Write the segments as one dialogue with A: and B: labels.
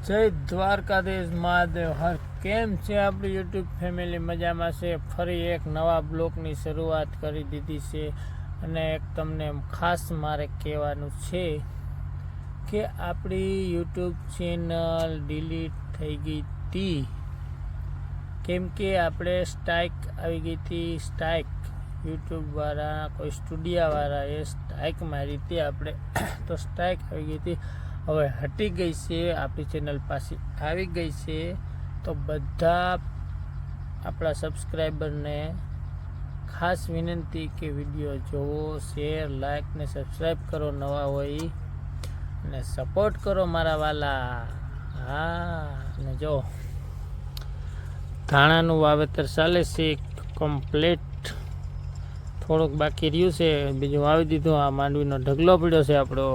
A: જય દ્વારકાધીશ મહાદેવ હર કેમ છે આપણી યુટ્યુબ ફેમિલી? મજામાં છે. ફરી એક નવા બ્લોગની શરૂઆત કરી દીધી છે અને એક તમને ખાસ મારે કહેવાનું છે કે આપણી યુટ્યુબ ચેનલ ડિલીટ થઈ ગઈ હતી કેમ કે આપણે સ્ટ્રાઇક આવી ગઈ હતી. સ્ટ્રાઇક યુટ્યુબવાળા કોઈ સ્ટુડિયોવાળા એ સ્ટ્રાઇક મારી હતી આપણે તો સ્ટ્રાઇક આવી ગઈ હતી. હવે હટી ગઈ છે, આપણી ચેનલ પાસે આવી ગઈ છે. તો બધા આપણા સબસ્ક્રાઈબરને ખાસ વિનંતી કે વિડીયો જોવો, શેર, લાઈક ને સબસ્ક્રાઈબ કરો નવા હોય અને સપોર્ટ કરો મારા વાલા. હા, અને જો ધાણાનું વાવેતર ચાલે છે કમ્પ્લીટ. થોડુંક બાકી રહ્યું છે, બીજું વાવી દીધું. આ માંડવીનો ઢગલો પડ્યો છે આપણો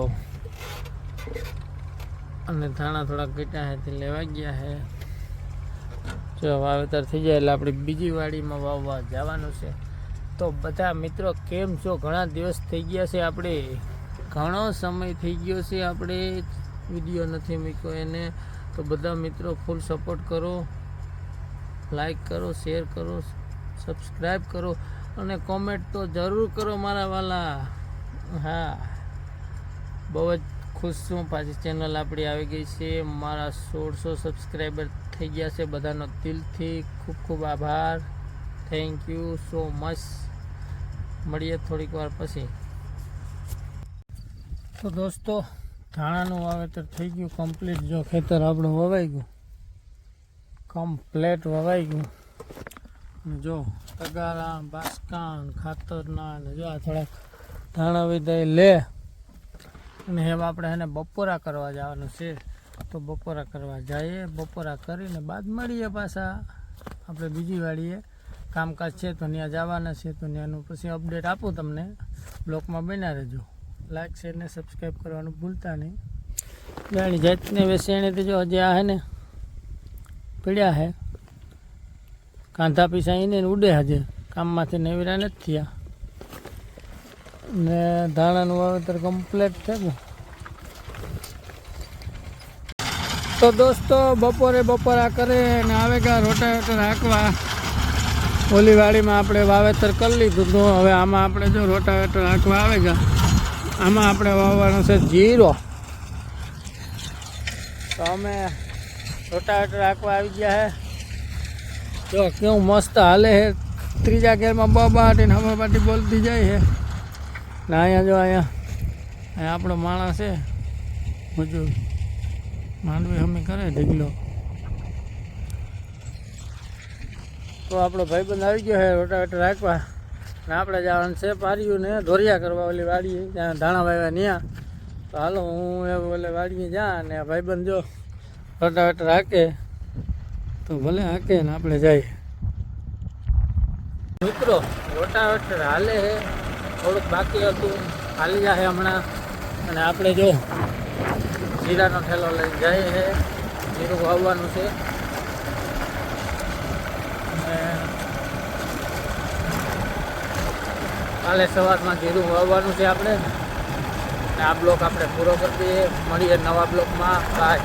A: અને ધાણા થોડાક ઘટ્યા છે તે લેવા ગયા છે. જો વાવેતર થઈ જાય એટલે આપણે બીજી વાડીમાં વાવવા જવાનું છે. તો બધા મિત્રો કેમ છો? ઘણા દિવસ થઈ ગયા છે, આપણે ઘણો સમય થઈ ગયો છે આપણે વિડીયો નથી મૂક્યો એને. તો બધા મિત્રો ફૂલ સપોર્ટ કરો, લાઈક કરો, શેર કરો, સબસ્ક્રાઈબ કરો અને કોમેન્ટ તો જરૂર કરો મારા વાલા. હા, બહુ જ ખુશ છું. પાછી ચેનલ આપણી આવી ગઈ છે. મારા 1600 સબસ્ક્રાઈબર થઈ ગયા છે. બધાનો દિલથી ખૂબ ખૂબ આભાર. Thank you so much. મળીએ થોડીક વાર પછી. તો દોસ્તો, ધાણાનું વાવેતર થઈ ગયું કમ્પ્લીટ. જો ખેતર આપણું વવાઈ ગયું, કમ્પ્લેટ વવાઈ ગયું. જો તગારા, બાસકાન, ખાતરના ને જો આ થોડાક ધાણા વિધાય લે અને હવે આપણે એને બપોરા કરવા જવાનું છે. તો બપોરા કરવા જઈએ. બપોરા કરીને બાદ મળીએ પાછા આપણે બીજી વાડીએ. કામકાજ છે તો ત્યાં જવાના છે, તો ત્યાંનું પછી અપડેટ આપું તમને. બ્લોગમાં બન્યા રહેજો. લાઈક, શેર ને સબસ્ક્રાઈબ કરવાનું ભૂલતા નહીં. જાણી જાતને વેસેણીથી જો હજી આ હે ને પીડ્યા હે કાંધા પીસા એને ઉડે. હજે કામમાંથી નવીરા નથી થયા ને ધાણાનું વાવેતર કમ્પ્લીટ થયું. તો દોસ્તો, બપોરા કરે ને આવે ગયા રોટાવેટર હાંકવા. ઓલી વાડીમાં આપણે વાવેતર કરી લીધું તો હવે આમાં આપણે જો રોટાવેટર હાંકવા આવે ગયા. આમાં આપણે વાવવાનો છે જીરો. તો અમે રોટાવેટર હાંકવા આવી ગયા છે. જો કેવું મસ્ત હાલે છે. ત્રીજા ગેરમાં બાટી ને હવા બાટી બોલતી જાય છે ને અહીંયા જો અહીંયા આપણો માણસ છે મજૂર માંડવી હમી કરે ઢીગલો. તો આપણો ભાઈબંધ આવી ગયો છે રોટાવેટર રાખવા ને આપણે જવાનું છે પાર્યું ને ધોરિયા કરવા ઓલી વાડીએ ત્યાં ધાણા વાવ્યા ત્યાં. તો હાલો હું એ ઓલે વાડીએ જા ને ભાઈબંધ જો રોટાવેટર હાકે તો ભલે હાકે ને આપણે જઈએ. મિત્રો, રોટાવેટર હાલે છે, થોડુંક બાકી હતું, હાલી જાય હમણાં. અને આપણે જો જીરાનો ઠેલો લઈને જઈએ છે. જીરું વાવવાનું છે અને કાલે સવારમાં જીરું વાવવાનું છે આપણે. આ બ્લોક આપણે પૂરો કરી દઈએ. મળીએ નવા બ્લોકમાં. બાય.